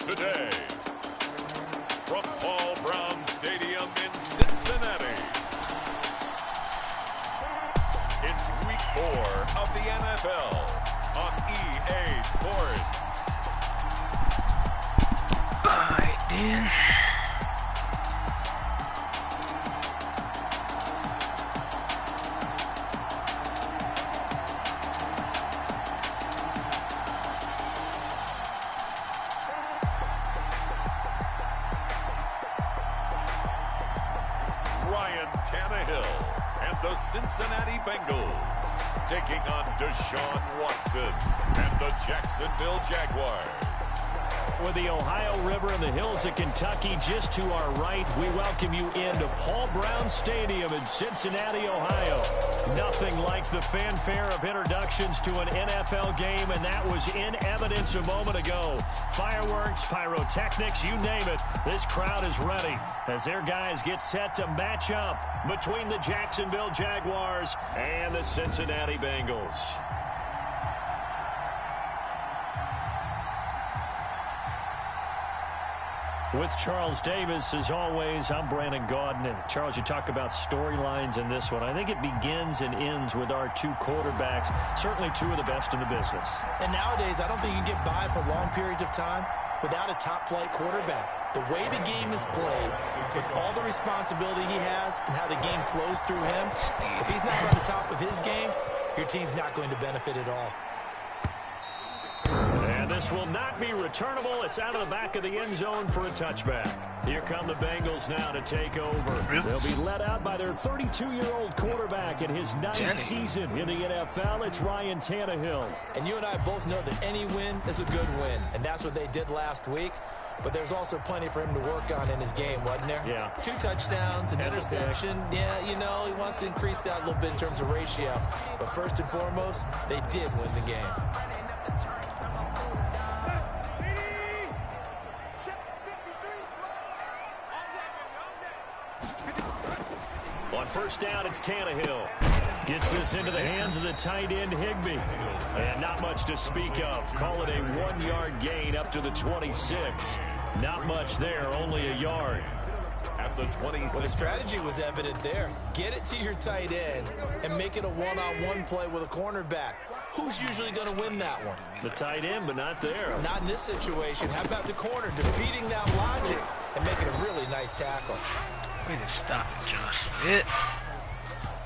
today. From Paul Brown Stadium in Cincinnati, it's Week 4 of the NFL on EA Sports. All right, then. Cincinnati Bengals taking on Deshaun Watson and the Jacksonville Jaguars. With the Ohio River and the hills of Kentucky just to our right, we welcome you into Paul Brown Stadium in Cincinnati, Ohio. Nothing like the fanfare of introductions to an NFL game, and that was in evidence a moment ago. Fireworks, pyrotechnics, you name it, this crowd is ready as their guys get set to match up between the Jacksonville Jaguars and the Cincinnati Bengals. With Charles Davis, as always, I'm Brandon Gaudin. Charles, you talk about storylines in this one. I think it begins and ends with our two quarterbacks, certainly two of the best in the business. And nowadays, I don't think you can get by for long periods of time without a top-flight quarterback. The way the game is played, with all the responsibility he has and how the game flows through him, if he's not on the top of his game, your team's not going to benefit at all. And this will not be returnable. It's out of the back of the end zone for a touchback. Here come the Bengals now to take over. They'll be led out by their 32-year-old quarterback in his 9th season in the NFL. It's Ryan Tannehill. And you and I both know that any win is a good win, and that's what they did last week. But there's also plenty for him to work on in his game, wasn't there? Yeah. 2 touchdowns, an interception. Yeah, you know, he wants to increase that a little bit in terms of ratio. But first and foremost, they did win the game. On first down, it's Tannehill. Gets this into the hands of the tight end, Higbee. And not much to speak of. Call it a 1-yard gain up to the 26. Not much there, only a yard. At the 26. Well, the strategy was evident there. Get it to your tight end and make it a one-on-one play with a cornerback. Who's usually going to win that one? The tight end, but not there. Not in this situation. How about the corner defeating that logic and making a really nice tackle? Way to stop it, Josh. It.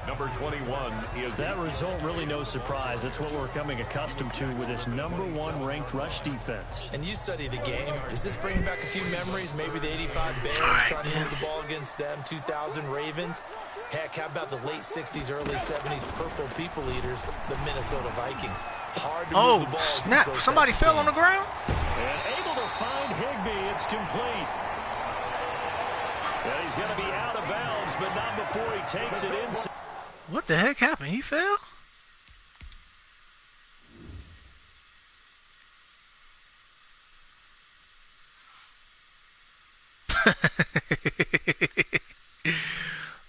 Number 21 is... That result, really no surprise. That's what we're coming accustomed to with this #1 ranked rush defense. And you study the game. Is this bringing back a few memories? Maybe the 85 Bears trying to move the ball against them, 2000 Ravens. Heck, how about the late 60s, early 70s purple people eaters, the Minnesota Vikings? Hard to move the ball. Snap. Somebody fell on the ground? And able to find Higbee. It's complete. And he's going to be out of bounds, but not before he takes it inside. What the heck happened? He fell?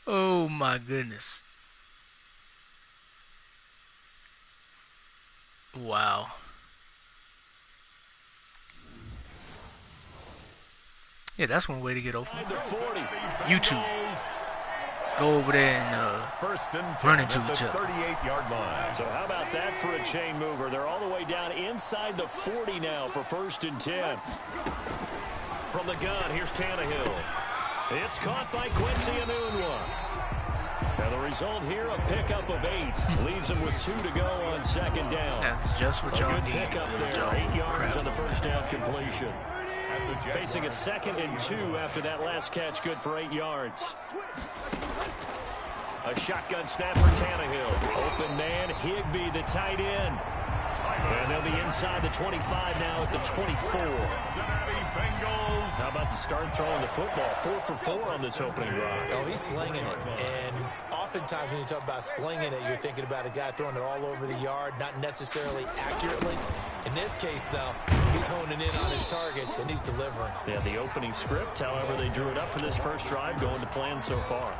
Oh my goodness. Wow. Yeah, that's one way to get over. YouTube. Go over there and run into each other. 38-yard line. So how about that for a chain mover? They're all the way down inside the 40 now for 1st and 10. From the gun, here's Tannehill. It's caught by Quincy Enunwa. And the result here, a pickup of 8. Leaves him with 2 to go on 2nd down. That's just what y'all need. Good pickup there. 8 yards on the first down completion. Facing a 2nd and 2 after that last catch, good for 8 yards. A shotgun snap for Tannehill. Open man, Higbee, the tight end. And they'll be inside the 25 now at the 24. How about the start throwing the football? 4 for 4 on this opening drive. Oh, he's slinging it. And oftentimes when you talk about slinging it, you're thinking about a guy throwing it all over the yard, not necessarily accurately. In this case, though, he's honing in on his targets, and he's delivering. Yeah, the opening script, however, they drew it up for this first drive, going to plan so far.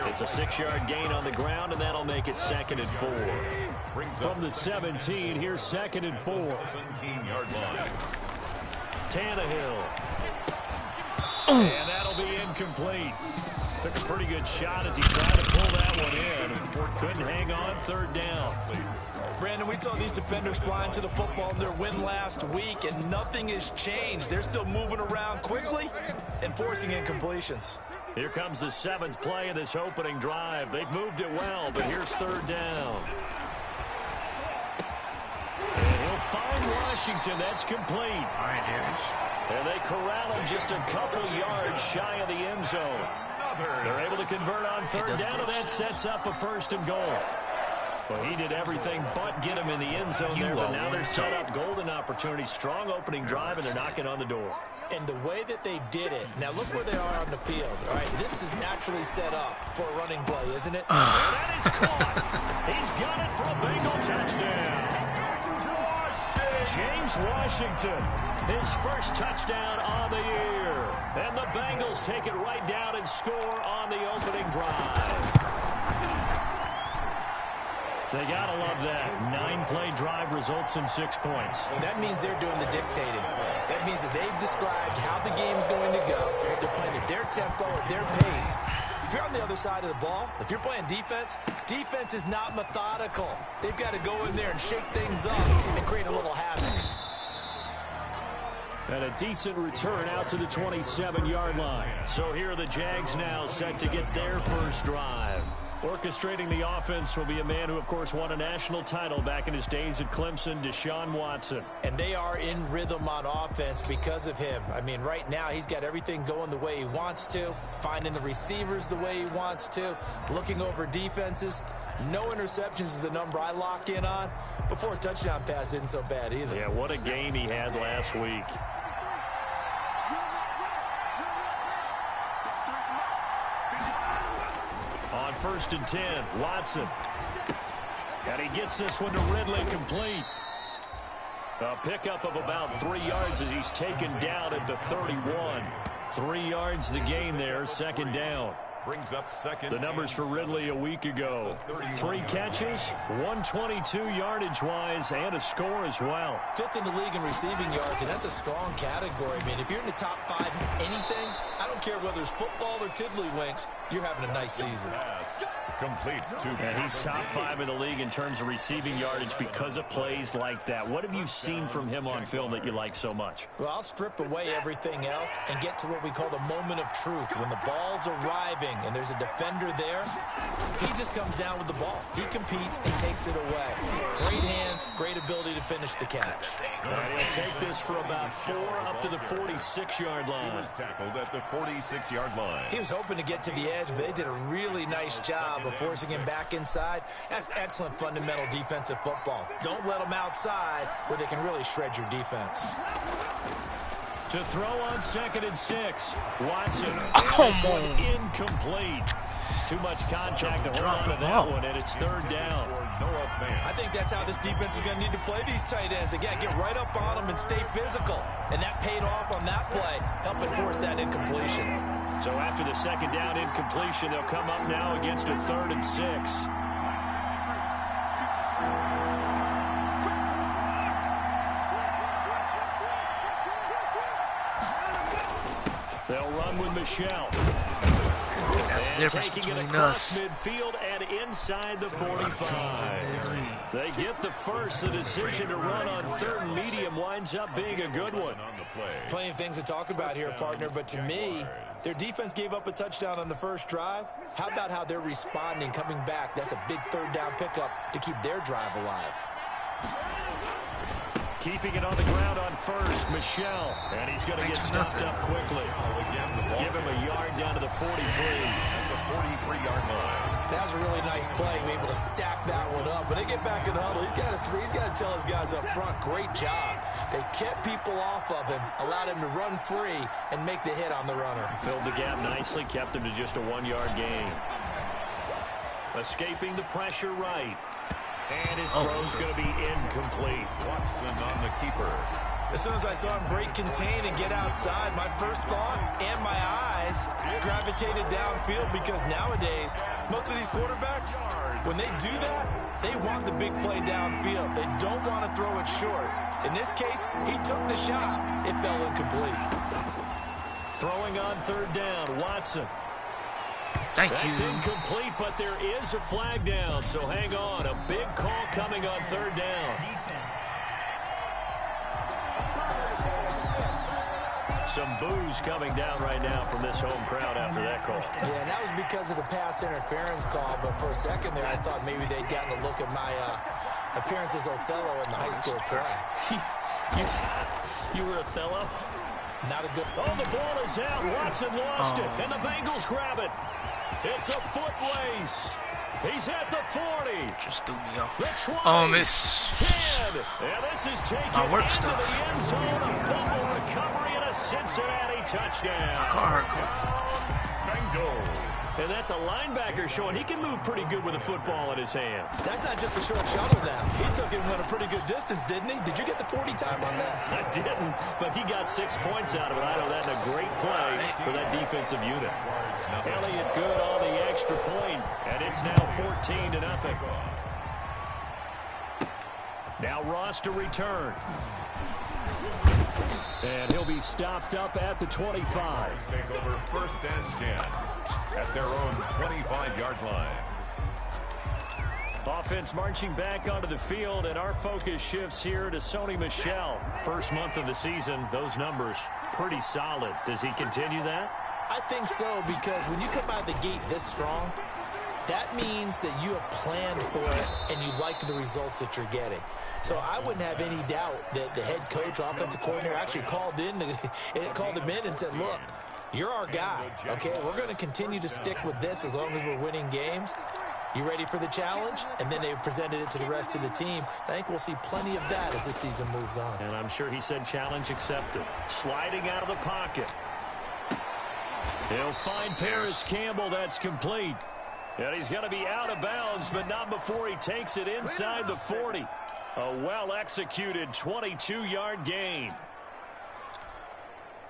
It's a 6-yard gain on the ground, and that'll make it 2nd and 4. From the 17, here's 2nd and 4. 17-yard line. Tannehill. And that'll be incomplete. Took a pretty good shot as he tried to pull that one in. Couldn't hang on, third down. Brandon, we saw these defenders flying to the football in their win last week, and nothing has changed. They're still moving around quickly and forcing incompletions. Here comes the 7th play of this opening drive. They've moved it well, but here's third down. And he'll find Washington. That's complete. All right, Darius. And they corral him just a couple yards shy of the end zone. They're able to convert on third down, and that sets up a 1st and goal. Well, he did everything but get him in the end zone there, but now they're set up golden opportunity. Strong opening drive, and they're knocking on the door. And the way that they did it, now look where they are on the field. All right, this is naturally set up for a running play, isn't it? That is caught. He's got it for a Bengal touchdown. James Washington, his first touchdown on the year. And the Bengals take it right down and score on the opening drive. They got to love that. 9-play drive results in 6 points. And that means they're doing the dictating. That means that they've described how the game's going to go. They're playing at their tempo, at their pace. If you're on the other side of the ball, if you're playing defense, defense is not methodical. They've got to go in there and shake things up and create a little havoc. And a decent return out to the 27-yard line. So here are the Jags now set to get their first drive. Orchestrating the offense will be a man who, of course, won a national title back in his days at Clemson, Deshaun Watson. And they are in rhythm on offense because of him. I mean, right now, he's got everything going the way he wants to, finding the receivers the way he wants to, looking over defenses. No interceptions is the number I lock in on. Before a touchdown pass isn't so bad either. Yeah, what a game he had last week. On 1st and 10, Watson. And he gets this one to Ridley complete. A pickup of about 3 yards as he's taken down at the 31. 3 yards the gain there, 2nd down. Brings up second. The numbers for Ridley a week ago. 3 catches, 122 yardage-wise, and a score as well. 5th in the league in receiving yards, and that's a strong category. I mean, if you're in the top 5 in anything, I don't care whether it's football or tiddlywinks, you're having a nice season. Complete. And he's top 5 in the league in terms of receiving yardage because of plays like that. What have you seen from him on film that you like so much? Well, I'll strip away everything else and get to what we call the moment of truth. When the ball's arriving and there's a defender there, he just comes down with the ball. He competes and takes it away. Great hands, great ability to finish the catch. All right, he'll take this for about 4 up to the 46-yard line. He was tackled at the 46-yard line. He was hoping to get to the edge, but they did a really nice job of forcing him back inside. That's excellent fundamental defensive football. Don't let them outside where they can really shred your defense. To throw on 2nd and 6. Watson. Come on. Incomplete. Too much contact to hold on to that one, and it's 3rd down. I think that's how this defense is going to need to play these tight ends. Again, get right up on them and stay physical. And that paid off on that play, helping force that incompletion. So after the 2nd down incompletion, they'll come up now against a 3rd and 6. They'll run with Michelle. That's the difference between us. Midfield and inside the 45. They get the first. The decision to run on 3rd and medium winds up being a good one. Plenty of things to talk about here, partner, but to me, their defense gave up a touchdown on the first drive. How about how they're responding, coming back? That's a big 3rd down pickup to keep their drive alive. Keeping it on the ground on 1st, Michelle. And he's going to get stuffed up quickly. Give him a yard down to the 43. At the 43-yard line. That was a really nice play, to be able to stack that one up. When they get back in the huddle, he's got to tell his guys up front, great job. They kept people off of him, allowed him to run free and make the hit on the runner. Filled the gap nicely, kept him to just a 1-yard gain. Escaping the pressure right. And his throw's going to be incomplete. Watson on the keeper. As soon as I saw him break contain and get outside, my first thought and my eyes gravitated downfield, because nowadays, most of these quarterbacks, when they do that, They want the big play downfield. They don't want to throw it short. In this case, he took the shot. It fell incomplete. Throwing on third down, Watson. Thank That's you. incomplete, but there is a flag down, so hang on. A big call coming on third down. Some boos coming down right now from this home crowd after that call. Yeah, and that was because of the pass interference call, but for a second there, I thought maybe they'd gotten a look at my appearance as Othello in the high school play. You were Othello? Not a good... Oh, the ball is out. Watson lost it, and the Bengals grab it. It's a foot race. He's at the 40. Just threw me off. The 20. It's 10. And this is taken my work into stuff. the end zone. A fumble recovery and a Cincinnati touchdown. Car. Bengals. And that's a linebacker showing he can move pretty good with a football in his hand. That's not just a short shuttle now. He took it and went a pretty good distance, didn't he? Did you get the 40 time on that? I didn't, but he got 6 points out of it. I know that's a great play for that defensive unit. Elliott good on the extra point, and it's now 14-0. Now Ross to return. And he'll be stopped up at the 25. Take over first and 10 at their own 25-yard line. Offense marching back onto the field, and our focus shifts here to Sony Michel. First month of the season, those numbers pretty solid. Does he continue that? I think so, because when you come out of the gate this strong, that means that you have planned for it and you like the results that you're getting. So I wouldn't have any doubt that the head coach, offensive coordinator, actually called him in and said, look, you're our guy, okay? We're going to continue to stick with this as long as we're winning games. You ready for the challenge? And then they presented it to the rest of the team. I think we'll see plenty of that as the season moves on. And I'm sure he said challenge accepted. Sliding out of the pocket. He'll find Paris Campbell. That's complete. And he's going to be out of bounds, but not before he takes it inside the 40. A well-executed 22-yard gain.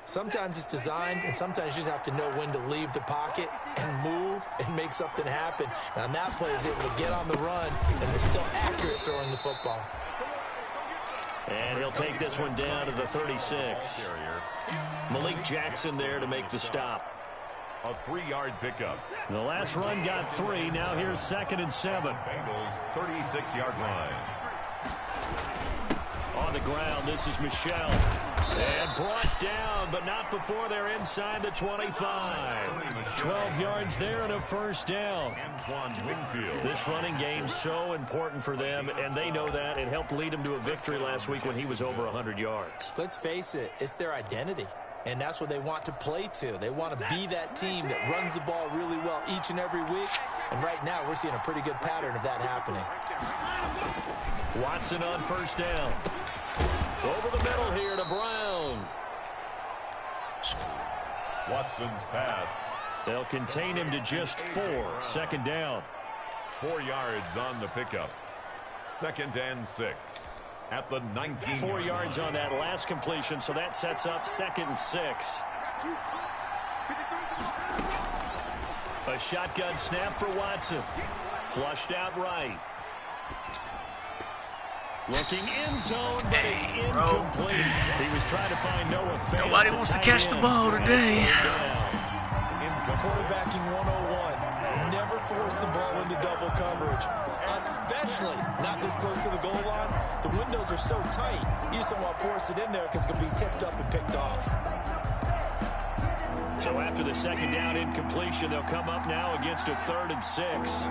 Sometimes it's designed, and sometimes you just have to know when to leave the pocket and move and make something happen. And on that play, he's able to get on the run, and they're still accurate throwing the football. And he'll take this one down to the 36. Malik Jackson there to make the stop. A 3-yard pickup. The last run got 3. Now here's 2nd and 7. Bengals 36-yard line. On the ground, this is Michel. And brought down, but not before they're inside the 25. 12 yards there and a first down. This running game's so important for them, and they know that. It helped lead them to a victory last week when he was over 100 yards. Let's face it, it's their identity. And that's what they want to play to. They want to be that team that runs the ball really well each and every week. And right now, we're seeing a pretty good pattern of that happening. Watson on first down. Over the middle here to Brown. Watson's pass. They'll contain him to just 4. 2nd down. 4 yards on the pickup. 2nd and 6. At the 19. 4 yards on that last completion, so that sets up 2nd and 6. A shotgun snap for Watson. Flushed out right. Looking end zone, but it's incomplete. He was trying to find Noah Fant. Nobody wants to catch the ball today. Quarterbacking 101. Never force the ball into double coverage, especially not this close to the goal line. The windows are so tight, you just don't want to force it in there because it's going to be tipped up and picked off. So after the 2nd down incompletion, they'll come up now against a 3rd and 6.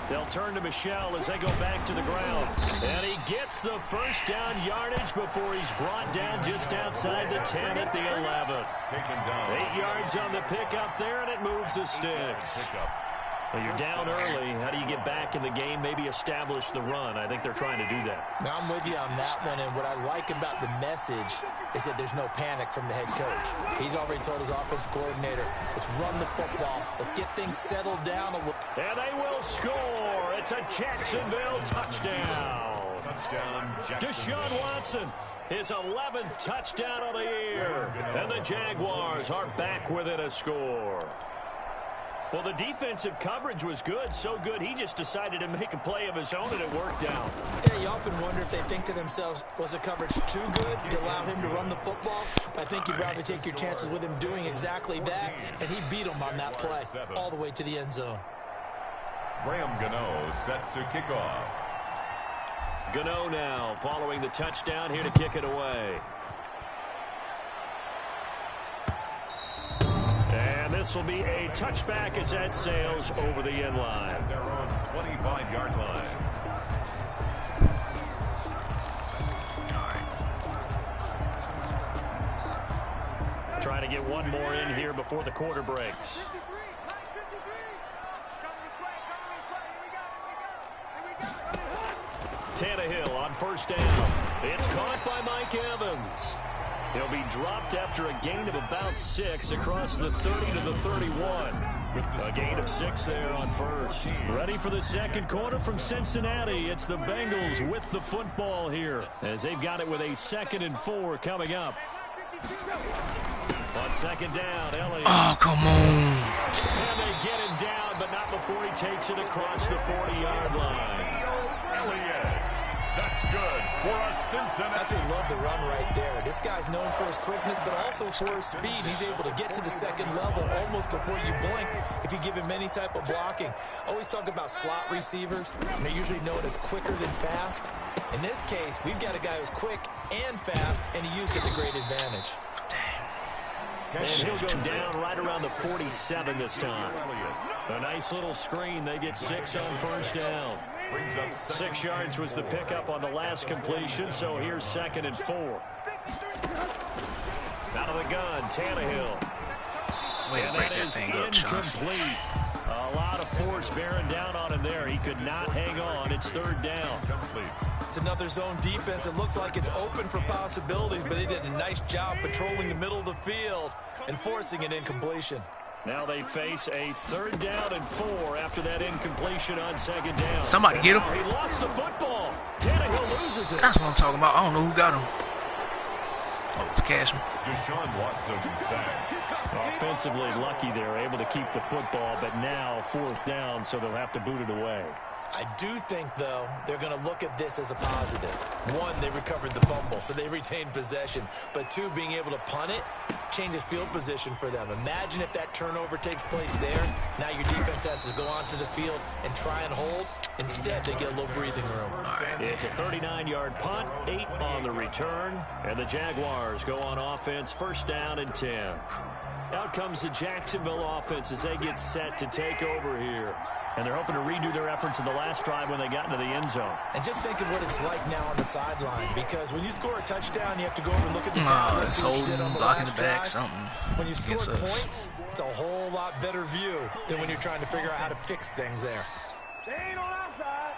They'll turn to Michel as they go back to the ground. And he gets the first down yardage before he's brought down just outside the 10 at the 11. 8 yards on the pickup there, and it moves the sticks. Well, you're down early. How do you get back in the game, maybe establish the run? I think they're trying to do that. Now, I'm with you on that one, and what I like about the message is that there's no panic from the head coach. He's already told his offensive coordinator, let's run the football. Let's get things settled down a little. And they will score. It's a Jacksonville touchdown. Deshaun Watson, his 11th touchdown of the year. And the Jaguars are back within a score. Well, the defensive coverage was good, so good he just decided to make a play of his own, and it worked out. Yeah, you often wonder if they think to themselves, was the coverage too good to allow him to run the football? I think you'd rather take your chances with him doing exactly that, and he beat him on that play all the way to the end zone. Graham Gano set to kick off. Gano now following the touchdown here to kick it away. And this will be a touchback as that sails over the end line. They're on 25-yard line. Trying to get one more in here before the quarter breaks. Tannehill on first down. It's caught by Mike Evans. He'll be dropped after a gain of about 6 across the 30 to the 31. A gain of 6 there on first. Ready for the second quarter from Cincinnati. It's the Bengals with the football here as they've got it with a 2nd and 4 coming up. On second down, Elliott. Oh, come on. And they get him down, but not before he takes it across the 40-yard line. Elliott. That's good for us, Cincinnati. Absolutely love the run right there. This guy's known for his quickness, but also for his speed. He's able to get to the second level almost before you blink if you give him any type of blocking. I always talk about slot receivers, and they're usually known as quicker than fast. In this case, we've got a guy who's quick and fast, and he used it to great advantage. And he'll go down right around the 47 this time. A nice little screen. They get 6 on first down. 6 yards was the pickup on the last completion, so here's 2nd and 4. Out of the gun, Tannehill. Way to break that thing up, Johnson. A lot of force bearing down on him there. He could not hang on. It's 3rd down. It's another zone defense. It looks like it's open for possibilities, but they did a nice job patrolling the middle of the field and forcing an incompletion. Now they face a 3rd down and 4 after that incompletion on 2nd down. Somebody get him. He lost the football. Tannehill loses it. That's what I'm talking about. I don't know who got him. Oh, it's Cashman. Deshaun Watson sacked. Offensively lucky they're able to keep the football, but now 4th down, so they'll have to boot it away. I do think, though, they're going to look at this as a positive. 1, they recovered the fumble, so they retained possession. But 2, being able to punt it changes field position for them. Imagine if that turnover takes place there. Now your defense has to go onto the field and try and hold. Instead, they get a little breathing room. It's a 39-yard punt, 8 on the return, and the Jaguars go on offense, 1st down and 10. Out comes the Jacksonville offense as they get set to take over here. And they're hoping to redo their efforts in the last drive when they got into the end zone. And just think of what it's like now on the sideline, because when you score a touchdown, you have to go over and look at the tackle. It's holding, blocking the back, drive. something. When you score points, it's a whole lot better view than when you're trying to figure out how to fix things there. They ain't on our side.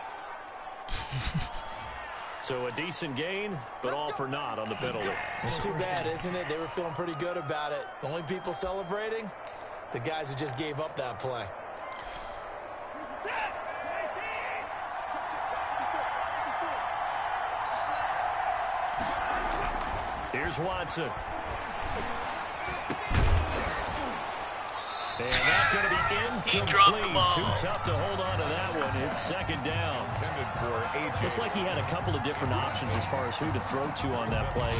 So a decent gain, but all for naught on the penalty. It's too bad, isn't it? They were feeling pretty good about it. The only people celebrating, the guys who just gave up that play. Here's Watson. And that's going to be incomplete. Too tough to hold on to that one. It's 2nd down. Looked like he had a couple of different options as far as who to throw to on that play.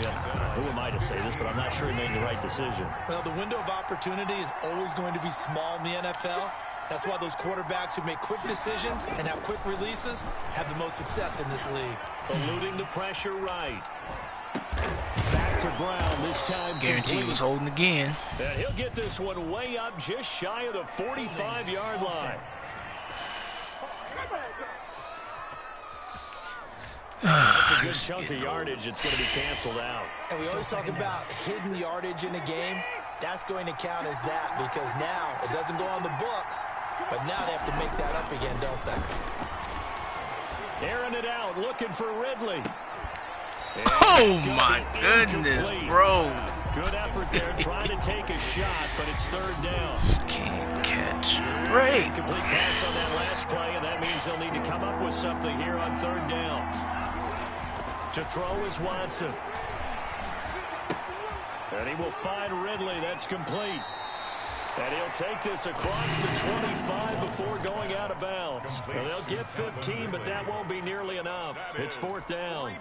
Who am I to say this, but I'm not sure he made the right decision. Well, the window of opportunity is always going to be small in the NFL. That's why those quarterbacks who make quick decisions and have quick releases have the most success in this league. Eluding the pressure right. Back to Brown, this time Guarantee he was holding again. And he'll get this one way up just shy of the 45-yard line. That's a good chunk of yardage. It's going to be canceled out. And we always talk about hidden yardage in a game. That's going to count as that, because now it doesn't go on the books, but now they have to make that up again, don't they? Airing it out, looking for Ridley. Oh, my goodness, bro. Good effort there, trying to take a shot, but it's 3rd down. Can't catch break. Complete pass on that last play, and that means they'll need to come up with something here on 3rd down. To throw is Watson. And he will find Ridley. That's complete. And he'll take this across the 25 before going out of bounds. Well, they'll get 15, but that won't be nearly enough. It's fourth down.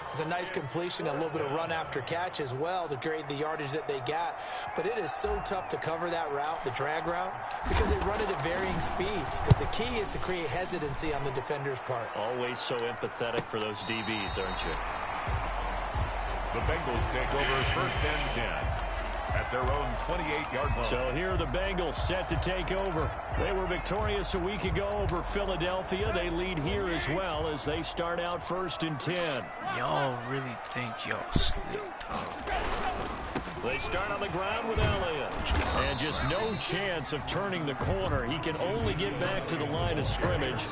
It's a nice completion, a little bit of run after catch as well to create the yardage that they got. But it is so tough to cover that route, the drag route, because they run it at varying speeds. Because the key is to create hesitancy on the defender's part. Always so empathetic for those DBs, aren't you? The Bengals take over first and 10 at their own 28-yard line. So here are the Bengals set to take over. They were victorious a week ago over Philadelphia. They lead here as well as they start out first and 10. Y'all really think y'all slipped, huh? They start on the ground with Elliott. And just no chance of turning the corner. He can only get back to the line of scrimmage.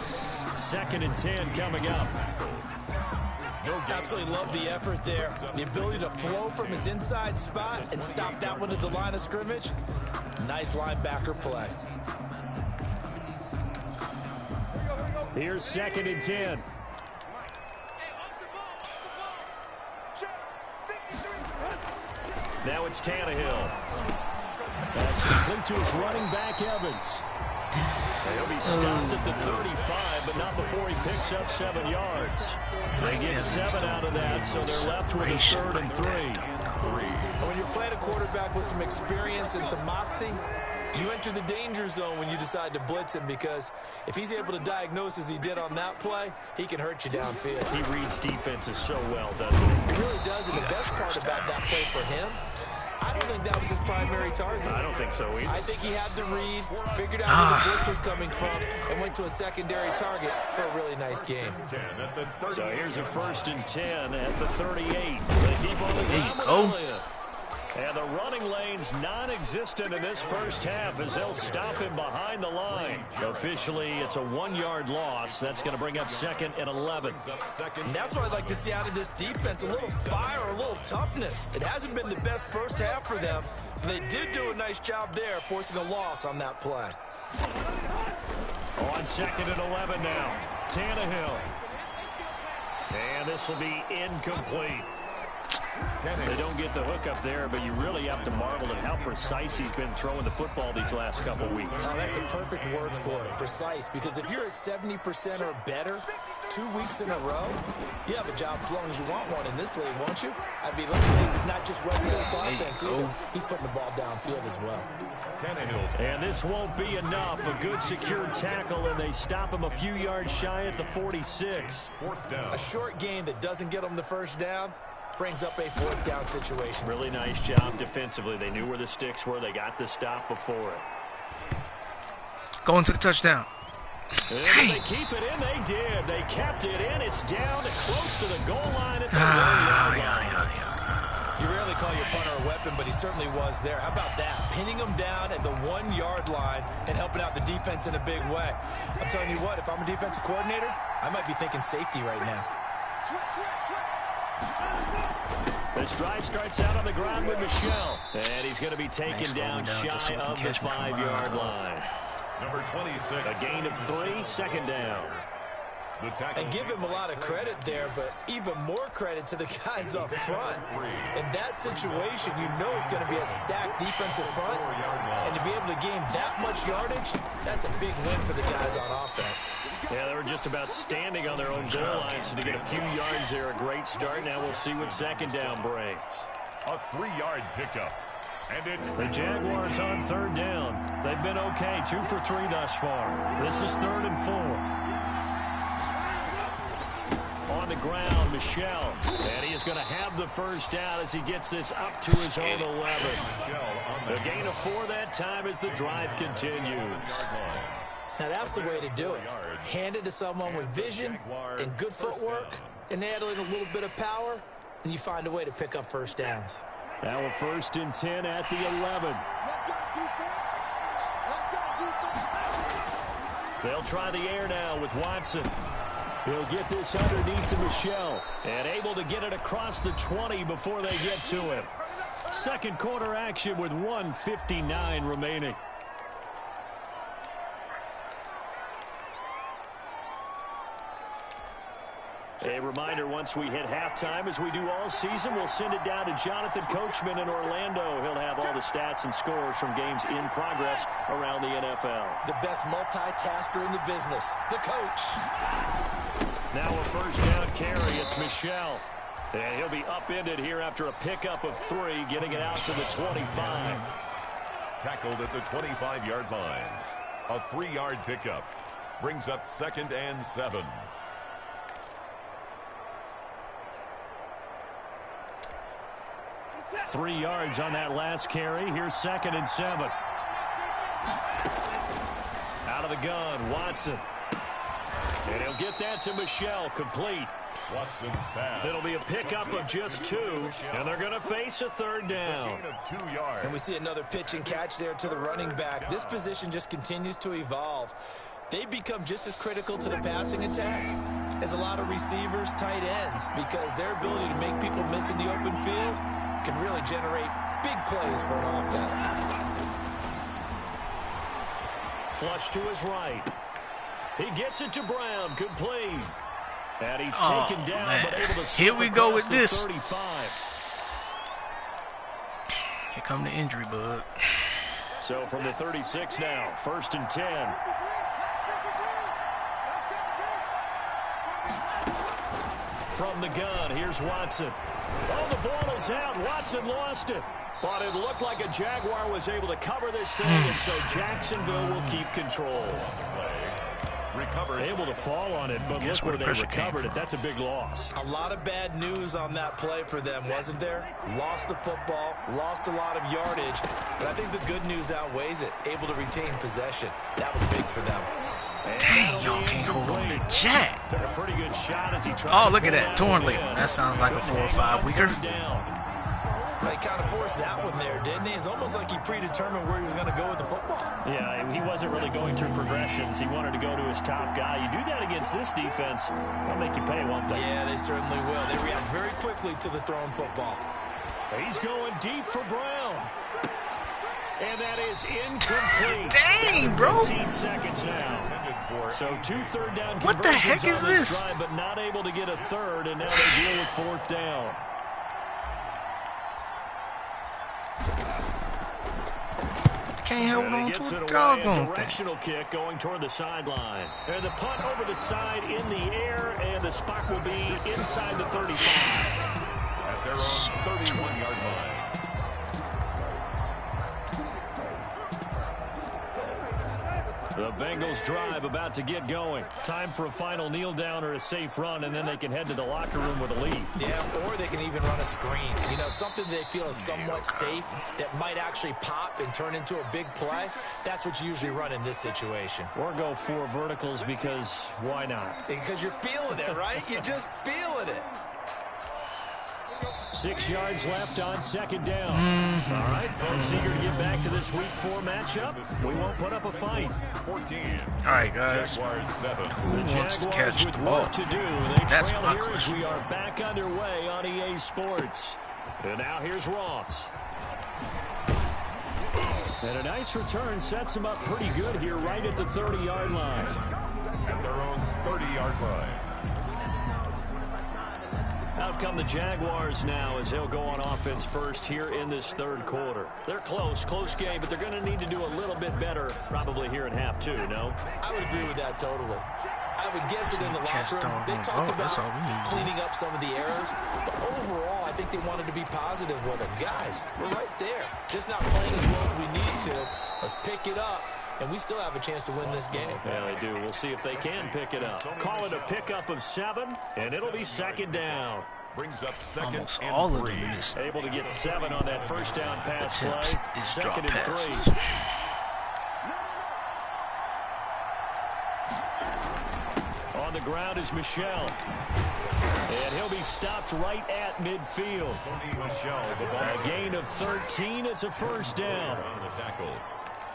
Second and 10 coming up. Absolutely love the effort there. The ability to flow from his inside spot and stop that one at the line of scrimmage. Nice linebacker play. Here's second and 10. Now it's Tannehill. That's complete to his running back, Evans. He'll be stopped at the 35, but not before he picks up 7 yards. They get 7 out of that, so they're left with a third and 3. When you're playing a quarterback with some experience and some moxie, you enter the danger zone when you decide to blitz him, because if he's able to diagnose as he did on that play, he can hurt you downfield. He reads defenses so well, doesn't he? He really does, and the best part about that play for him, I don't think that was his primary target. I don't think so either. I think he had the read, figured out where the blitz was coming from, and went to a secondary target for a really nice game. So here's a first and 10 at the 38. They keep on the ground with Elliott. And the running lane's non-existent in this first half as they'll stop him behind the line. Officially, it's a 1-yard loss. That's going to bring up second and 11. And that's what I'd like to see out of this defense, a little fire, a little toughness. It hasn't been the best first half for them, but they did do a nice job there, forcing a loss on that play. On second and 11 now, Tannehill. And this will be incomplete. They don't get the hook up there, but you really have to marvel at how precise he's been throwing the football these last couple weeks. Oh, that's a perfect word for it, precise, because if you're at 70% or better 2 weeks in a row, you have a job as long as you want one in this league, won't you? I mean, let's face it, it's not just West Coast offense either. He's putting the ball downfield as well. And this won't be enough. A good secure tackle, and they stop him a few yards shy at the 46. A short gain that doesn't get him the first down brings up a fourth down situation. Really nice job defensively. They knew where the sticks were. They got the stop before it. Going to the touchdown. And they keep it in. They did. They kept it in. It's down to close to the goal line at the 1-yard line. You rarely call your punter a weapon, but he certainly was there. How about that? Pinning him down at the 1-yard line and helping out the defense in a big way. I'm telling you what, if I'm a defensive coordinator, I might be thinking safety right now. This drive starts out on the ground with Michelle. And he's going to be taken down shy of the 5-yard line. Number 26. A gain of 3, second down. And give him a lot of credit there, but even more credit to the guys up front. In that situation, you know it's going to be a stacked defensive front. And to be able to gain that much yardage, that's a big win for the guys on offense. Yeah, they were just about standing on their own goal line, so to get a few yards there, a great start. Now we'll see what second down brings. A 3-yard pickup. And it's the Jaguars on third down. They've been okay, 2 for 3 thus far. This is 3rd and 4. On the ground, Michelle. And he is going to have the first down as he gets this up to his own 11. A gain of 4 that time as the drive continues. Now that's the way to do it. Hand it to someone with vision and good footwork, and add in a little bit of power, and you find a way to pick up first downs. Now a 1st and 10 at the 11. They'll try the air now with Watson. He'll get this underneath to Michelle, and able to get it across the 20 before they get to him. Second quarter action with 1:59 remaining. A reminder, once we hit halftime, as we do all season, we'll send it down to Jonathan Coachman in Orlando. He'll have all the stats and scores from games in progress around the NFL. The best multitasker in the business, the coach. Now a first down carry. It's Michel. And he'll be upended here after a pickup of 3, getting it out to the 25. Tackled at the 25-yard line. A 3-yard pickup. Brings up 2nd and 7. Three yards on that last carry. Here's 2nd and 7. Out of the gun, Watson. And he'll get that to Michel, complete. Watson's pass. It'll be a pickup of just 2, and they're going to face a 3rd down. And we see another pitch and catch there to the running back. This position just continues to evolve. They become just as critical to the passing attack as a lot of receivers, tight ends, because their ability to make people miss in the open field can really generate big plays for an offense. Flush to his right. He gets it to Brown. Good play. And he's taken down, man. but able to Here we go with this. 35. Here come the injury bug. So from the 36 now, 1st and 10. From the gun, here's Watson. Oh, the ball is out. Watson lost it. But it looked like a Jaguar was able to cover this thing, and so Jacksonville will keep control. Recovered. Able to fall on it, but look where they recovered it. That's a big loss. A lot of bad news on that play for them, wasn't there? Lost the football, lost a lot of yardage, but I think the good news outweighs it. Able to retain possession. That was big for them. Dang, y'all can't hold on to Jack. Took a pretty good shot as he tried. Oh, look at that. Torn label. That sounds like a 4 or 5 weeker. He kind of forced that one there, didn't he? It's almost like he predetermined where he was going to go with the football. Yeah, he wasn't really going through progressions. He wanted to go to his top guy. You do that against this defense, they'll make you pay one thing. Yeah, they certainly will. They react very quickly to the thrown football. He's going deep for Brown. And that is incomplete. Dang, bro. 15 seconds now. So 2 third down What the heck is this? Drive, but not able to get a third, and now they deal with 4th down. Can't hold on gets to it a away, doggone directional thing. kick going toward the sideline. And the punt over the side in the air, and the spot will be inside the 35. At their own 31-yard line. The Bengals drive about to get going. Time for a final kneel down or a safe run, and then they can head to the locker room with a lead. Yeah, or they can even run a screen. You know, something they feel is somewhat safe that might actually pop and turn into a big play. That's what you usually run in this situation. Or go 4 verticals because why not? Because you're feeling it, right? You're just feeling it. 6 yards left on 2nd down. All right, folks, eager to get back to this Week 4 matchup. We won't put up a fight. 14. All right, guys. Jaguars 7. Who wants to Jaguars catch with the ball? work to do. They That's trail my here as question. we are back underway on EA Sports. And now here's Ross. And a nice return sets him up pretty good here right at the 30-yard line. At their own 30-yard line. Out come the Jaguars now as they'll go on offense first here in this 3rd quarter. They're close game, but they're going to need to do a little bit better probably here in half 2, no? I would agree with that totally. I would guess that in the locker room, they talked about cleaning up some of the errors, but overall, I think they wanted to be positive with it. Guys, we're right there. Just not playing as well as we need to. Let's pick it up. And we still have a chance to win this game. Yeah, they do. We'll see if they can pick it up. Call it a pickup of 7, and it'll be 2nd down. Brings up 2nd Almost and all 3. of them missed. Able to get 7 on that first down pass Attempts play. is drop 2nd and 3. passes. On the ground is Michel. And he'll be stopped right at midfield. A gain of 13. It's a first down.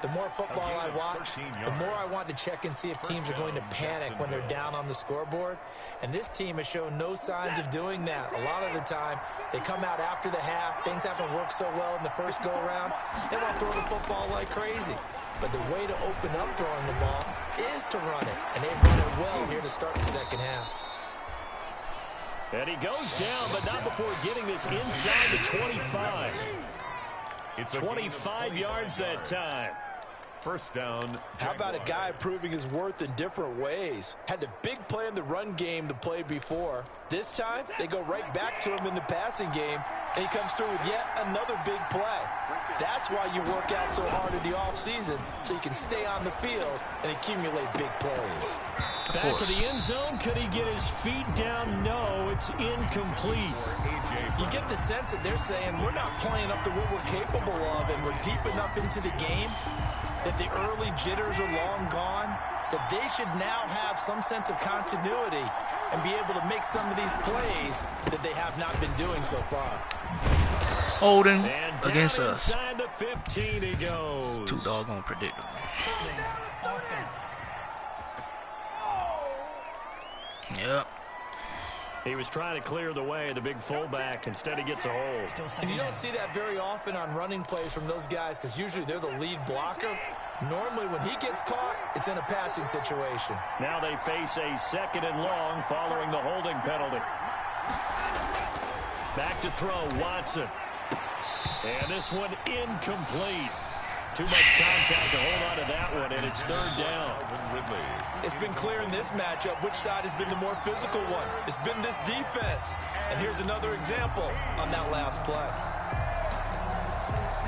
The more football I watch, the more I want to check and see if teams are going to panic when they're down on the scoreboard. And this team has shown no signs of doing that. A lot of the time, they come out after the half. Things haven't worked so well in the first go-around. They want to throw the football like crazy. But the way to open up throwing the ball is to run it. And they've run it well here to start the second half. And he goes down, but not before getting this inside the 25. It's 25 yards that time. First down. How about a guy proving his worth in different ways? Had a big play in the run game to play before. This time, they go right back to him in the passing game, and he comes through with yet another big play. That's why you work out so hard in the offseason, so you can stay on the field and accumulate big plays. Back of the end zone. Could he get his feet down? No, it's incomplete. You get the sense that they're saying we're not playing up to what we're capable of, and we're deep enough into the game that the early jitters are long gone, that they should now have some sense of continuity and be able to make some of these plays that they have not been doing so far. Holding against us. The 15 he goes. It's too doggone predictable. Yep. He was trying to clear the way, the big fullback. Instead, he gets a hold. And you don't see that very often on running plays from those guys because usually they're the lead blocker. Normally, when he gets caught, it's in a passing situation. Now they face a 2nd and long following the holding penalty. Back to throw, Watson. And this one incomplete. Too much contact to hold on to that one, and it's 3rd down. It's been clear in this matchup which side has been the more physical one. It's been this defense. And here's another example on that last play.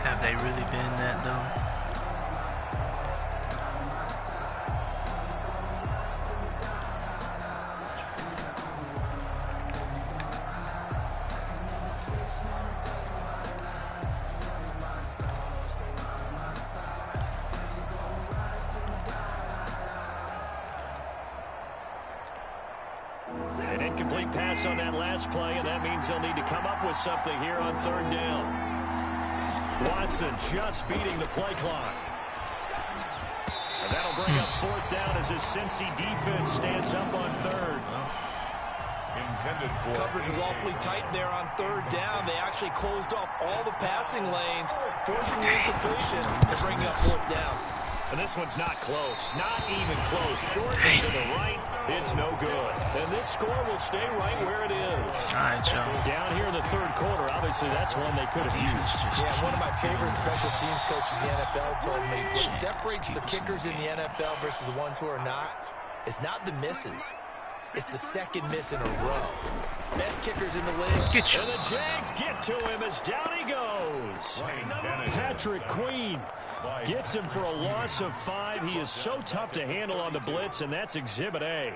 Have they really been that, though? An incomplete pass on that last play, and that means they'll need to come up with something here on 3rd down. Watson just beating the play clock. And that'll bring up 4th down as his Cincy defense stands up on 3rd. Coverage was awfully tight there on 3rd down. They actually closed off all the passing lanes, forcing the incompletion to bring up 4th down. And this one's not close. Not even close. Short to the right. It's no good. And this score will stay right where it is. All right, Joe. Down here in the 3rd quarter, obviously that's one they could have used. Yeah, one of my favorite special teams coaches in the NFL told me what separates the kickers in the NFL versus the ones who are not is not the misses. It's the 2nd miss in a row. Best kickers in the league. Get you. And the Jags get to him as down he goes. Patrick Queen gets him for a loss of 5. He is so tough to handle on the blitz, and that's Exhibit A.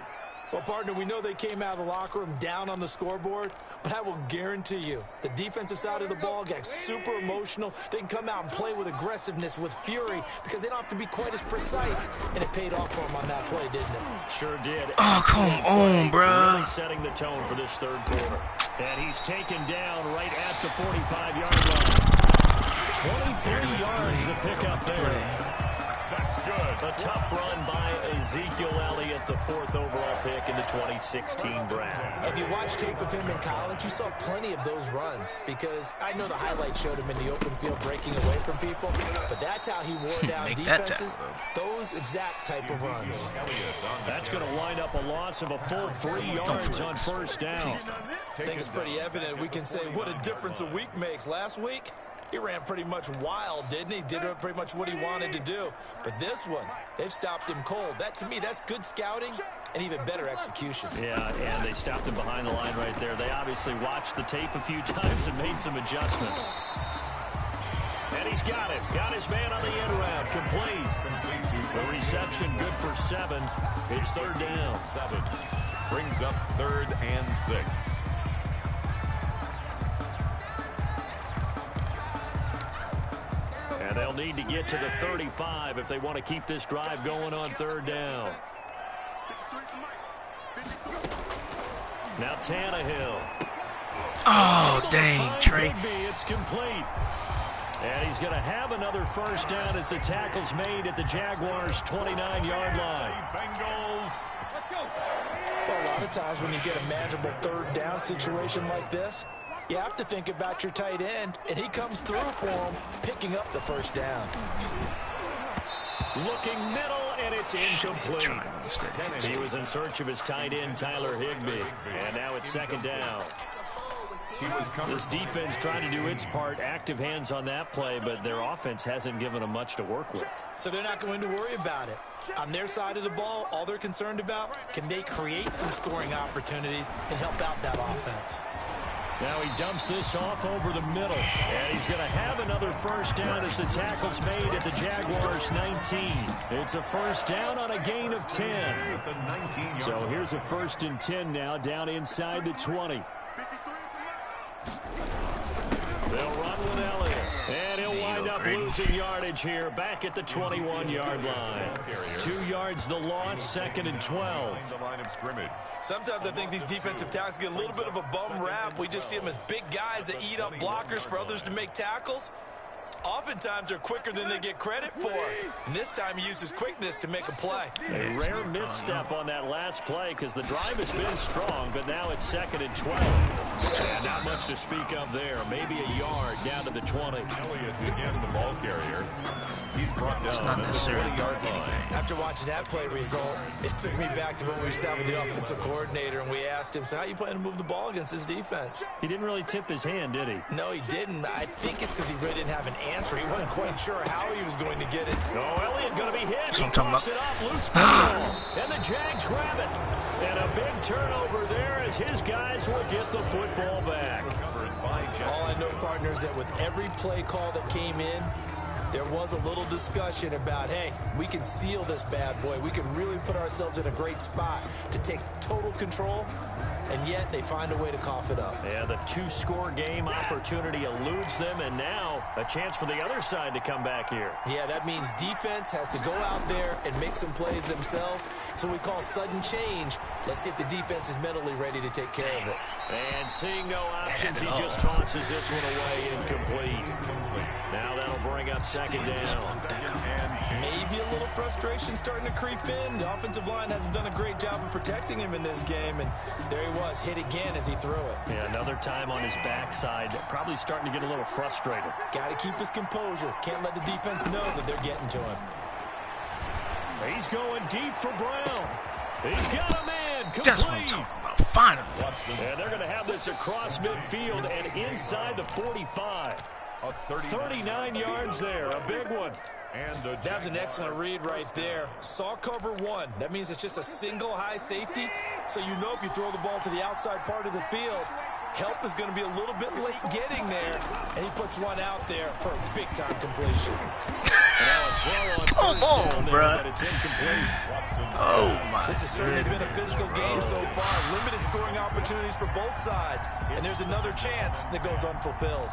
Well, partner, we know they came out of the locker room down on the scoreboard, but I will guarantee you the defensive side of the ball got super emotional. They can come out and play with aggressiveness, with fury, because they don't have to be quite as precise, and it paid off for them on that play, didn't it? Sure did. Oh, come on, bro. Really setting the tone for this 3rd quarter. And he's taken down right at the 45-yard line. 23 yards to pick up there. That's good. A tough run by Ezekiel Elliott, the 4th overall pick in the 2016 draft. If you watch tape of him in college, you saw plenty of those runs because I know the highlights showed him in the open field breaking away from people, but that's how he wore down defenses, those exact type of runs. That's going to wind up a loss of a full 3 yards on 1st down. I think it's pretty evident we can say what a difference a week makes. Last week, he ran pretty much wild, didn't he? Did pretty much what he wanted to do. But this one, they've stopped him cold. That, to me, that's good scouting and even better execution. Yeah, and they stopped him behind the line right there. They obviously watched the tape a few times and made some adjustments. And he's got it. Got his man on the end route. Complete. The reception good for 7. It's 3rd down. 7. Brings up 3rd and 6. And they'll need to get to the 35 if they want to keep this drive going on 3rd down. Now Tannehill. Oh, dang, Trey. It's complete. And he's going to have another 1st down as the tackle's made at the Jaguars' 29-yard line. Bengals. Well, a lot of times when you get a manageable 3rd down situation like this, you have to think about your tight end, and he comes through for him, picking up the 1st down. Looking middle, and it's incomplete. He was in search of his tight end, Tyler Higbee, and now it's second down. This defense trying to do its part, active hands on that play, but their offense hasn't given them much to work with. So they're not going to worry about it. On their side of the ball, all they're concerned about, can they create some scoring opportunities and help out that offense? Now he dumps this off over the middle, and he's going to have another first down as the tackle's made at the Jaguars' 19. It's a first down on a gain of 10. So here's a 1st and 10 now, down inside the 20. They'll run with Elliott, and he'll wind up losing yardage here back at the 21-yard line. 2 yards the loss, 2nd and 12. Sometimes I think these defensive tackles get a little bit of a bum rap. We just see them as big guys that eat up blockers for others to make tackles. Oftentimes they're quicker than they get credit for. And this time he uses quickness to make a play. A rare misstep on that last play because the drive has been strong, but now it's 2nd and 12. And not much to speak of there. Maybe a yard down to the 20. Elliott again, the ball carrier. He's brought down at the 20-yard line. After watching that play result, it took me back to when we sat with the offensive coordinator and we asked him, so how are you planning to move the ball against this defense? He didn't really tip his hand, did he? No, he didn't. I think it's because he really didn't have an answer. He wasn't quite sure how he was going to get it. Oh, Elliott going to be hit. He talking tossed it off, loose ball. And the Jags grab it. And a big turnover there as his guys will get the football back. All I know, partner, is that with every play call that came in, there was a little discussion about, hey, we can seal this bad boy. We can really put ourselves in a great spot to take total control, and yet they find a way to cough it up. Yeah, the 2-score game opportunity eludes them, and now a chance for the other side to come back here. Yeah, that means defense has to go out there and make some plays themselves. So we call sudden change. Let's see if the defense is mentally ready to take care of it. And seeing no options, he just tosses this one away incomplete. Now that'll bring up 2nd down. Maybe a little frustration starting to creep in. The offensive line hasn't done a great job of protecting him in this game, and there he was, hit again as he threw it. Yeah, another time on his backside, probably starting to get a little frustrated. Got to keep his composure. Can't let the defense know that they're getting to him. He's going deep for Brown. He's got a man complete. That's what I'm talking about. Finally. And they're going to have this across midfield and inside the 45. 39 yards there, a big one. And that's an excellent read right there. Saw cover 1. That means it's just a single high safety. So you know if you throw the ball to the outside part of the field, help is going to be a little bit late getting there. And he puts one out there for a big-time completion. Come on, bro. Oh, my. This has certainly been a physical game so far. Limited scoring opportunities for both sides. And there's another chance that goes unfulfilled.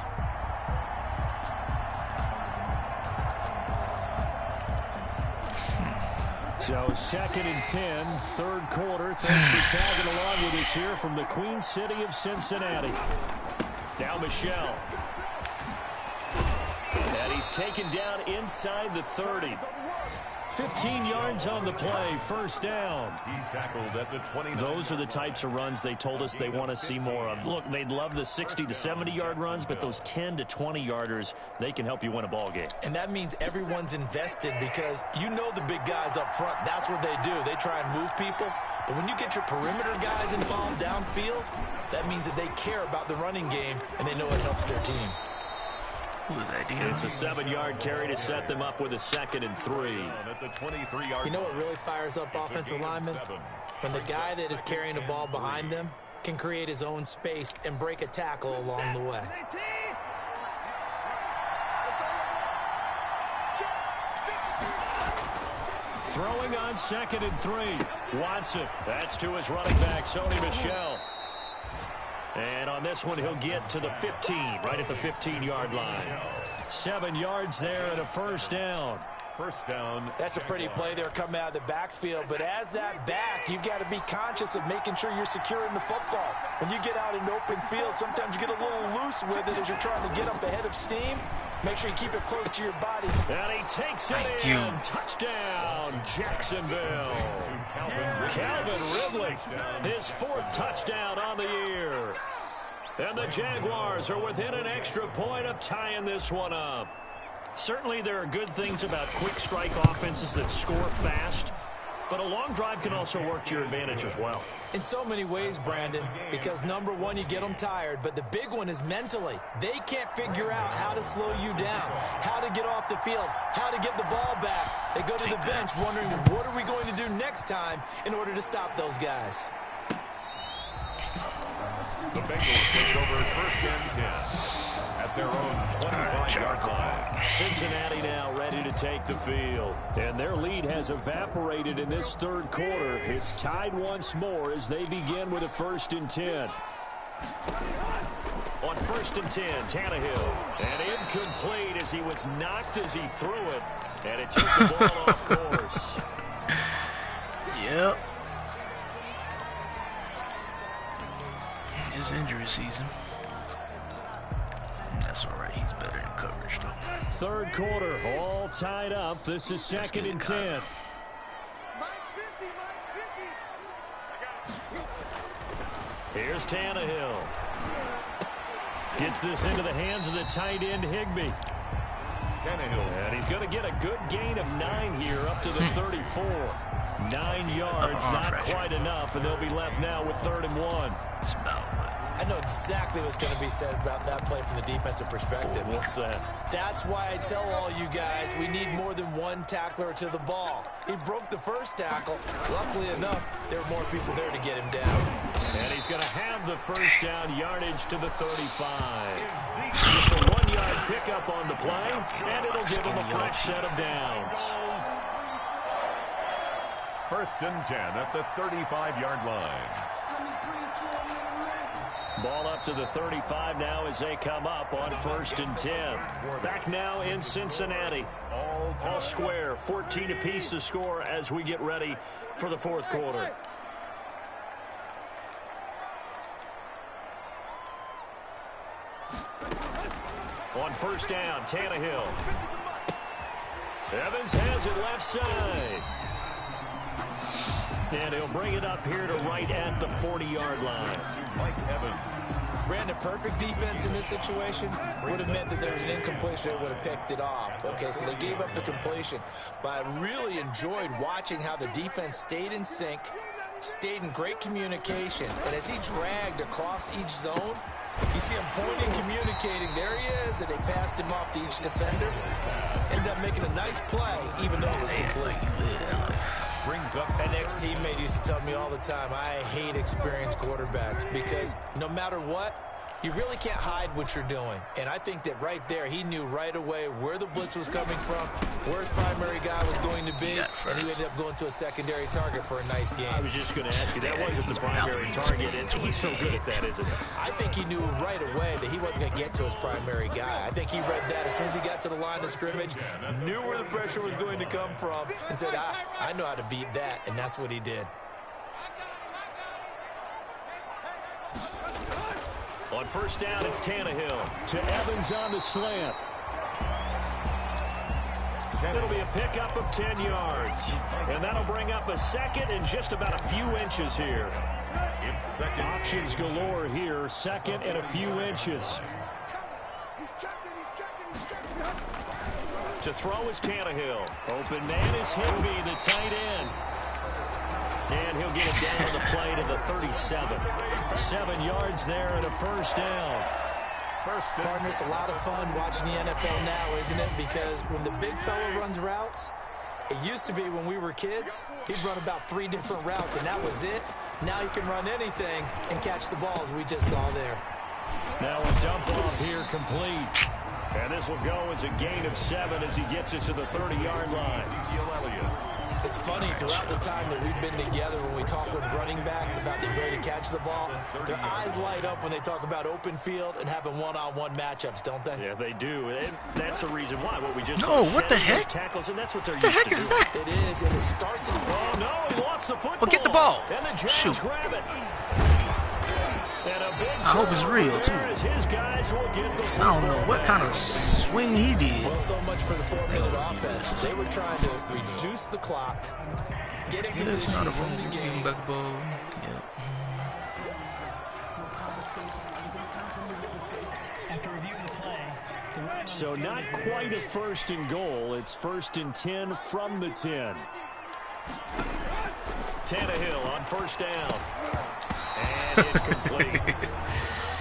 So 2nd and 10, 3rd quarter. Thanks for tagging along with us here from the Queen City of Cincinnati. Now Michelle. And he's taken down inside the 30. 15 yards on the play, 1st down. He's tackled at the 20. Those are the types of runs they told us they want to see more of. Look, they'd love the 60 to 70-yard runs, but those 10 to 20-yarders, they can help you win a ball game. And that means everyone's invested because you know the big guys up front. That's what they do. They try and move people. But when you get your perimeter guys involved downfield, that means that they care about the running game and they know it helps their team. It's a 7-yard carry to set them up with a 2nd and 3. You know what really fires up offensive linemen? When the guy that is carrying the ball behind them can create his own space and break a tackle along the way. Throwing on 2nd and 3. Watson. That's to his running back, Sony Michel. And on this one, he'll get to the 15, right at the 15-yard line. 7 yards there and a 1st down. First down. That's a pretty play there coming out of the backfield. But as that back, you've got to be conscious of making sure you're securing the football. When you get out in open field, sometimes you get a little loose with it as you're trying to get up ahead of steam. Make sure you keep it close to your body. And he takes it in. Touchdown, Jacksonville. Calvin Ridley, his 4th touchdown on the year. And the Jaguars are within an extra point of tying this one up. Certainly there are good things about quick strike offenses that score fast, but a long drive can also work to your advantage as well. In so many ways, Brandon, because number one, you get them tired, but the big one is mentally. They can't figure out how to slow you down, how to get off the field, how to get the ball back. They go to the bench wondering, what are we going to do next time in order to stop those guys? The Bengals take over first and 10 at their own 25-yard line. Cincinnati now ready to take the field. And their lead has evaporated in this third quarter. It's tied once more as they begin with a 1st and 10. On 1st and 10, Tannehill. And incomplete as he was knocked as he threw it. And it took the ball off course. Yep. It's injury season. That's all right. He's better in coverage, though. Third quarter, all tied up. This is 2nd and 10. Here's Tannehill. Gets this into the hands of the tight end, Higbee. Tannehill. And he's going to get a good gain of 9 here up to the 34. 9 yards, not quite enough, and they'll be left now with 3rd and 1. It's about I know exactly what's going to be said about that play from the defensive perspective. What's that? That's why I tell all you guys we need more than one tackler to the ball. He broke the first tackle. Luckily enough, there were more people there to get him down. And he's going to have the first down yardage to the 35. Just a 1-yard pickup on the play, and it'll give him a fresh set of downs. 1st and 10 at the 35-yard line. Ball up to the 35 now as they come up on 1st and 10. Back now in Cincinnati. All square, 14 apiece to score as we get ready for the 4th quarter. On 1st down, Tannehill. Evans has it left side. And he'll bring it up here to right at the 40-yard line. Mike Evans. Brandon, perfect defense in this situation would have meant that there was an incompletion that would have picked it off. Okay, so they gave up the completion. But I really enjoyed watching how the defense stayed in sync, stayed in great communication. And as he dragged across each zone, you see him pointing, communicating. There he is, and they passed him off to each defender. Ended up making a nice play, even though it was complete. Brings up. An ex-teammate used to tell me all the time, I hate experienced quarterbacks because no matter what, you really can't hide what you're doing. And I think that right there, he knew right away where the blitz was coming from, where his primary guy was going to be, and he ended up going to a secondary target for a nice game. I was just going to ask you, that wasn't the primary target, and he's so good at that, isn't he? I think he knew right away that he wasn't going to get to his primary guy. I think he read that as soon as he got to the line of scrimmage, knew where the pressure was going to come from, and said, I know how to beat that, and that's what he did. On 1st down, it's Tannehill to Evans on the slant. It'll be a pickup of 10 yards. And that'll bring up a 2nd and just about a few inches here. It's 2nd. Options galore here. 2nd and a few inches. To throw is Tannehill. Open man is Higbee, the tight end. And he'll get it down to the play to the 37. 7 yards there and a 1st down. Partner, it's a lot of fun watching the NFL now, isn't it? Because when the big fella runs routes, it used to be when we were kids, he'd run about 3 different routes, and that was it. Now he can run anything and catch the balls we just saw there. Now a dump off here complete. And this will go as a gain of 7 as he gets it to the 30-yard line. It's funny, throughout the time that we've been together, when we talk with running backs about the ability to catch the ball, their eyes light up when they talk about open field and having one-on-one matchups, don't they? Yeah, they do. And that's the reason why. What we just No, what the heck? Tackles, and that's what they're What the used heck to is do. that? It is, and it starts in... Oh, no, he lost the football. Well, get the ball. And the Jags Shoot. grab it. And a big I hope it's real, too. as his guys will get the I don't know what kind of swing he did. Well, so much for the 4-minute offense. They were trying to reduce the clock, get in It's position not a to win the game. back ball. Yep. So not quite a 1st and goal. It's 1st and 10 from the 10. Tannehill on 1st down. And incomplete.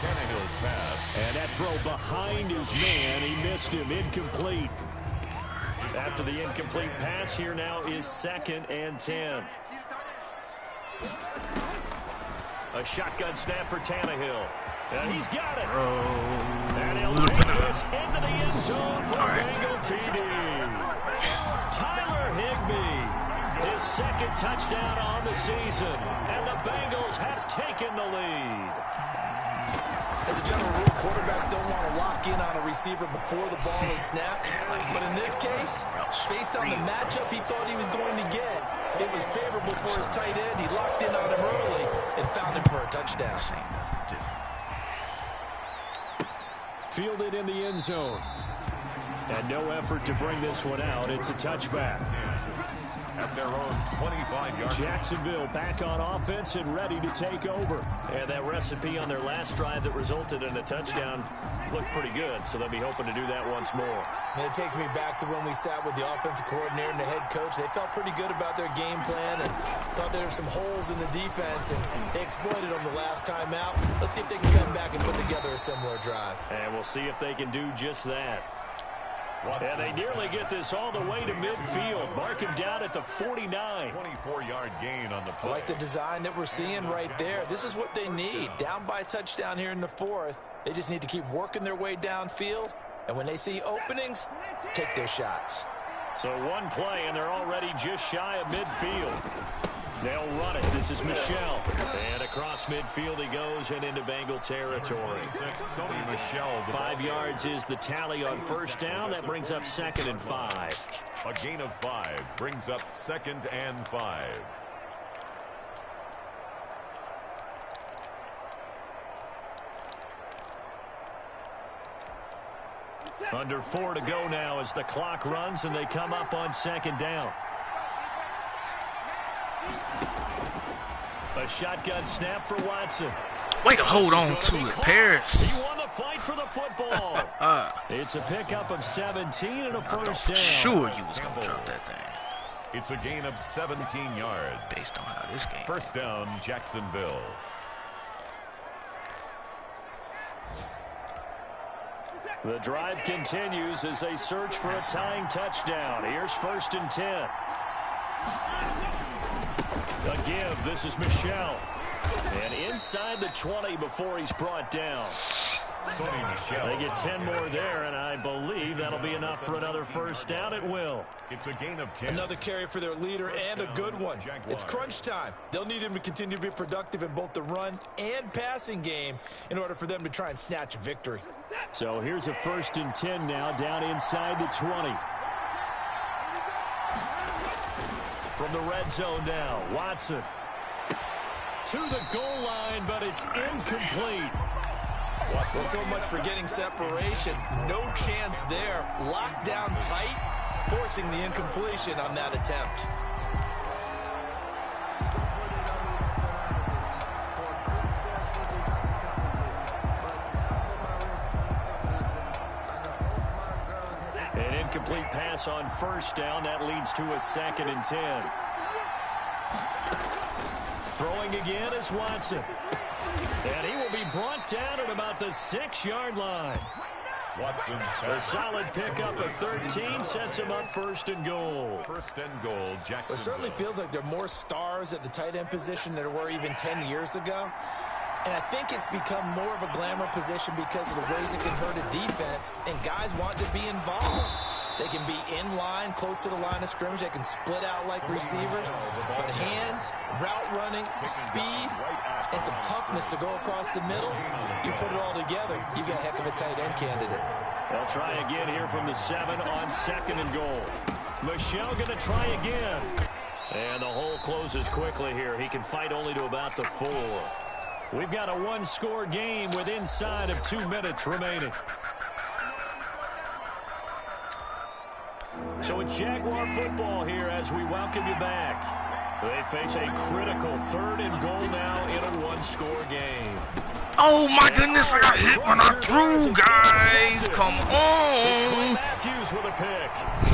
Tannehill's pass. And that throw behind his man. He missed him. Incomplete. After the incomplete pass, here now is 2nd and 10. A shotgun snap for Tannehill. And he's got it. And he'll take this into the end zone for a Bengal TD. Tyler Higbee, his 2nd touchdown on the season. And the Bengals have taken the lead. As a general rule, quarterbacks don't want to lock in on a receiver before the ball is snapped. But in this case, based on the matchup he thought he was going to get, it was favorable for his tight end. He locked in on him early and found him for a touchdown. Fielded in the end zone. And no effort to bring this one out. It's a touchback. At their own 25-yard. Jacksonville back on offense and ready to take over. And that recipe on their last drive that resulted in a touchdown looked pretty good, so they'll be hoping to do that once more. And it takes me back to when we sat with the offensive coordinator and the head coach. They felt pretty good about their game plan and thought there were some holes in the defense, and they exploited them the last time out. Let's see if they can come back and put together a similar drive. And we'll see if they can do just that. And they nearly get this all the way to midfield. Mark him down at the 49. 24-yard gain on the play. I like the design that we're seeing right there. This is what they need. Down by a touchdown here in the 4th. They just need to keep working their way downfield. And when they see openings, take their shots. So one play, and they're already just shy of midfield. They'll run it. This is Michelle. And across midfield he goes and into Bengal territory. 5 yards is the tally on 1st down. That brings up 2nd and 5. A gain of 5 brings up 2nd and 5. Under 4 to go now as the clock runs and they come up on 2nd down. A shotgun snap for Watson. Way to hold on to it, Paris. He won the fight for the football. It's a pickup of 17 and a 1st down. Sure you was going to drop that thing. It's a gain of 17 yards. Based on how this game. 1st down, Jacksonville. The drive continues as they search for a tying touchdown. Here's 1st and 10. A give. This is Michelle. And inside the 20 before he's brought down. They get 10 more there, and I believe that'll be enough for another 1st down. It will. It's a gain of 10. Another carry for their leader and a good one. It's crunch time. They'll need him to continue to be productive in both the run and passing game in order for them to try and snatch a victory. So here's a 1st and 10 now down inside the 20. From the red zone now, Watson to the goal line, but it's incomplete. Well, so much for getting separation. No chance there. Locked down tight, forcing the incompletion on that attempt. An incomplete pass on 1st down. That leads to a 2nd and 10. Throwing again is Watson. And he will be brought down at about the 6-yard line. Watson's A pass. solid pickup of 13 sets him up 1st and goal. 1st and goal, Jacksonville. It certainly feels like there are more stars at the tight end position than there were even 10 years ago. And I think it's become more of a glamour position because of the ways it can hurt a defense, and guys want to be involved. They can be in line, close to the line of scrimmage. They can split out like receivers. But hands, route running, speed, and some toughness to go across the middle, you put it all together, you got a heck of a tight end candidate. They'll try again here from the 7 on 2nd and goal. Michelle going to try again. And the hole closes quickly here. He can fight only to about the 4. We've got a 1-score game with inside of 2 minutes remaining. So it's Jaguar football here as we welcome you back. They face a critical 3rd and goal now in a 1-score game. Oh my goodness, I got hit when I threw, guys. Come on. Matthews with a pick.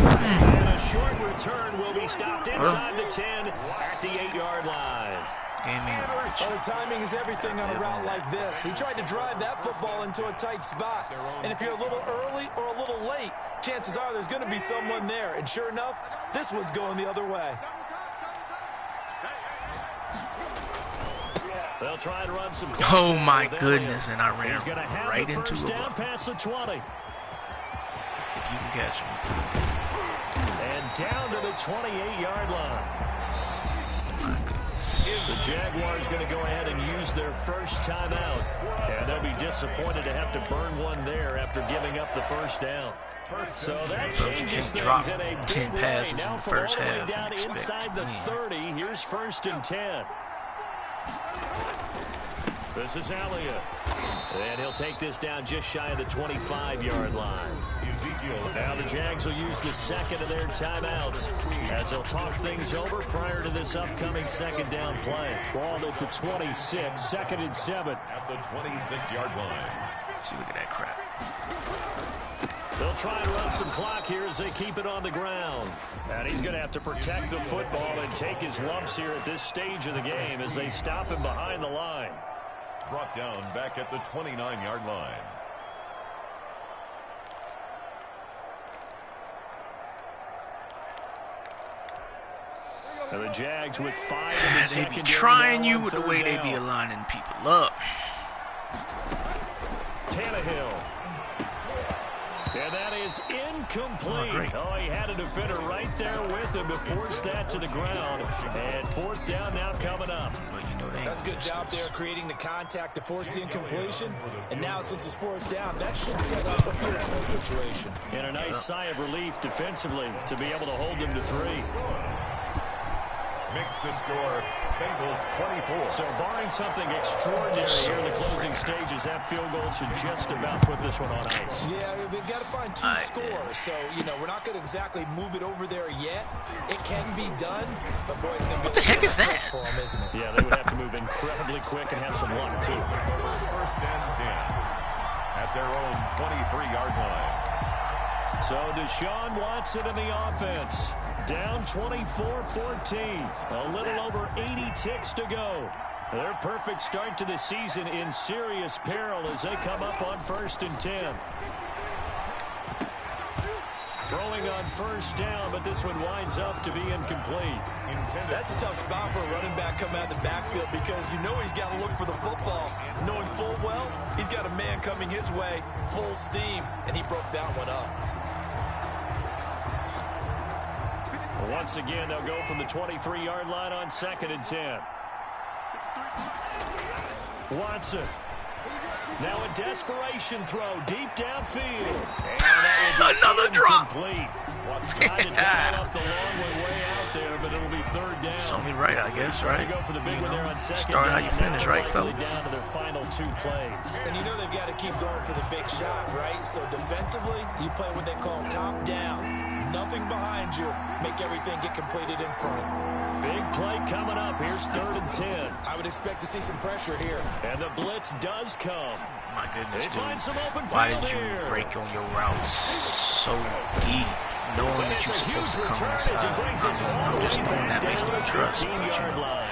And a short return will be stopped inside the 10 at the 8-yard line. Well, the timing is everything on a route like this. He tried to drive that football into a tight spot. And if you're a little early or a little late, chances are there's going to be someone there. And sure enough, this one's going the other way. They'll try and run some. Oh my goodness, and I ran right into a down past the 20. If you can catch him. And down to the 28-yard line. The Jaguars going to go ahead and use their first timeout. And they'll be disappointed to have to burn one there after giving up the first down. So that changes things in a big way. Now for all the way down inside the 30. Here's 1st and 10. This is Elliott. And he'll take this down just shy of the 25-yard line. Now the Jags will use the second of their timeouts as they'll talk things over prior to this upcoming second down play. Ball at the 26, 2nd and 7. At the 26-yard line. See, look at that crap. They'll try and run some clock here as they keep it on the ground. And he's going to have to protect the football and take his lumps here at this stage of the game as they stop him behind the line. Brought down back at the 29-yard line. And the Jags with 5 in the They second. be trying you with the way they be aligning people up. Tannehill. And that is incomplete. Oh, he had a defender right there with him to force that to the ground. And 4th down now coming up. That's a good job there creating the contact to force the incompletion. And now since it's 4th down, that should set up a field goal situation. And a nice sigh of relief defensively to be able to hold them to 3. Makes the score Bengals 24. So barring something extraordinary here in the closing stages, that field goal should just about put this one on ice. Yeah, we've got to find 2 scores. So, you know, we're not going to exactly move it over there yet. It can be done, but boy, it's going to be... What the heck is that? For them, isn't it? Yeah, they would have to move incredibly quick and have some luck, too. 1st and 10 at their own 23-yard line. So Deshaun Watson in the offense. Down 24-14. A little over 80 ticks to go. Their perfect start to the season in serious peril as they come up on 1st and 10. Throwing on 1st down, but this one winds up to be incomplete. That's a tough spot for a running back coming out of the backfield because you know he's got to look for the football, knowing full well he's got a man coming his way, full steam, and he broke that one up. Once again, they'll go from the 23-yard line on 2nd and 10. Watson. Now a desperation throw deep downfield. Another drop. Tried to dial up the long way out there, but it'll be 3rd down. It's only right, I guess, right? Go for the big one there on 2nd Start how you finish, right, fellas? Down to their final 2 plays. And you know they've got to keep going for the big shot, right? So defensively, you play what they call top down. Nothing behind you. Make everything get completed in front. Big play coming up. Here's 3rd and 10. I would expect to see some pressure here. And the blitz does come. My goodness, They find some open why field did you here. break on your route so deep, knowing that you're supposed to come inside? I'm just throwing that based on trust. But, you know,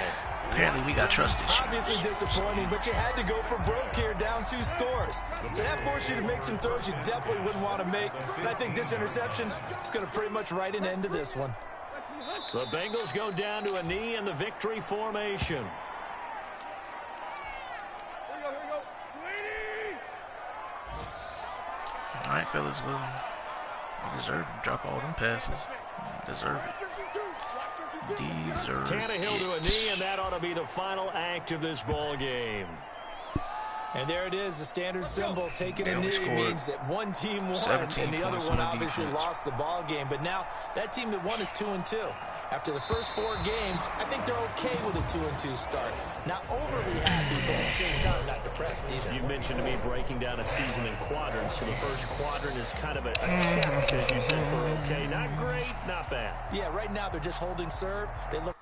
apparently we got trust issues. Obviously disappointing, but you had to go for broke here, down 2 scores. So that forced you to make some throws you definitely wouldn't want to make. And I think this interception is going to pretty much write an end to this one. The Bengals go down to a knee in the victory formation. All right, fellas, well, you deserve it. Drop all them passes. Deserve it. Deserve Tannehill to a knee, and that ought to be the final act of this ball game. And there it is, the standard symbol. Taking a knee means that one team won, and the other one obviously lost the ball game. But now that team that won is 2-2. After the first 4 games, I think they're okay with a 2-2 start. Not overly happy, but at the same time, not depressed either. You mentioned to me breaking down a season in quadrants. So the first quadrant is kind of a check, as you said, for okay. Not great, not bad. Yeah, right now they're just holding serve. They look